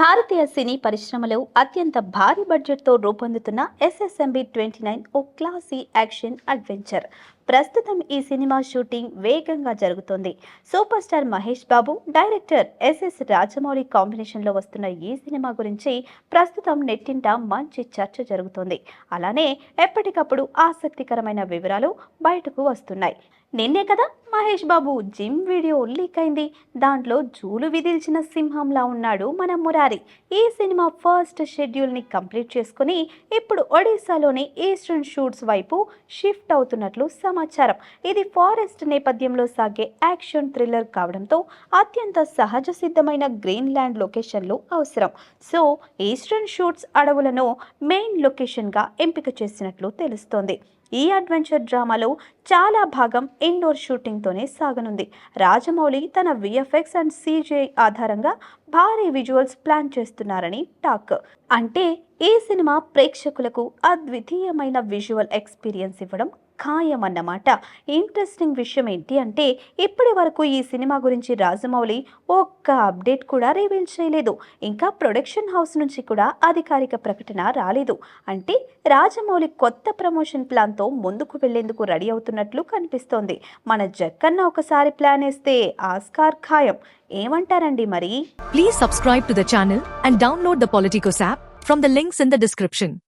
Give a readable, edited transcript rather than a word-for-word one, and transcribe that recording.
భారతీయ సినీ పరిశ్రమలో అత్యంత భారీ బడ్జెట్తో రూపొందుతున్న ఎస్ఎస్ఎంబి 29 ఓ క్లాసీ యాక్షన్ అడ్వెంచర్. ప్రస్తుతం ఈ సినిమా షూటింగ్ వేగంగా జరుగుతోంది. Super star Mahesh Babu, director SS Rajamouli కాంబినేషన్లో వస్తున్న ఈ సినిమా గురించి ప్రస్తుతం నెట్టింట మంచి చర్చ జరుగుతోంది. అలానే ఎప్పటికప్పుడు ఆసక్తికరమైన వివరాలు బయటకు వస్తున్నాయి. నిన్నే కదా Mahesh Babu gym video leak అయింది. దాంట్లో జూలు విదిల్చిన సింహంలా ఉన్నాడు మన మురారి. ఈ సినిమా ఫస్ట్ షెడ్యూల్ని కంప్లీట్ చేసుకుని ఇప్పుడు ఒడిశాలోని ఈస్టర్న్ షూట్స్ వైపు షిఫ్ట్ అవుతున్నట్లు సమాచారం. ఇది ఫారెస్ట్ నేపథ్యంలో సాగే యాక్షన్ థ్రిల్లర్ కావడంతో అత్యంత సహజ సిద్ధమైన గ్రీన్ ల్యాండ్ లొకేషన్లు అవసరం. సో ఈస్టర్న్ షూట్స్ అడవులను మెయిన్ లొకేషన్గా ఎంపిక చేసినట్లు తెలుస్తోంది. ఈ అడ్వెంచర్ డ్రామాలో చాలా భాగం ఇండోర్ షూటింగ్తోనే సాగనుంది. రాజమౌళి తన విఎఫ్ఎక్స్ అండ్ సిజిఐ ఆధారంగా భారీ విజువల్స్ ప్లాన్ చేస్తున్నారని టాక్. అంటే ఈ సినిమా ప్రేక్షకులకు అద్వితీయమైన విజువల్ ఎక్స్పీరియన్స్ ఇవ్వడం ఖాయమన్నమాట. ఇంట్రెస్టింగ్ విషయం ఏంటి అంటే ఇప్పటి వరకు ఈ సినిమా గురించి రాజమౌళి ఒక్క అప్డేట్ కూడా రివీల్ చేయలేదు. ఇంకా ప్రొడక్షన్ హౌస్ నుంచి కూడా అధికారిక ప్రకటన రాలేదు. అంటే రాజమౌళి కొత్త ప్రమోషన్ ప్లాన్తో ముందుకు వెళ్లేందుకు రెడీ అవుతున్నట్లు కనిపిస్తోంది. మన జక్కన్న ఒకసారి ప్లాన్ వేస్తే ఆస్కార్ ఖాయం. ఏమంటారండి మరి? Please subscribe to the channel and download the Politicos app from the links in the description.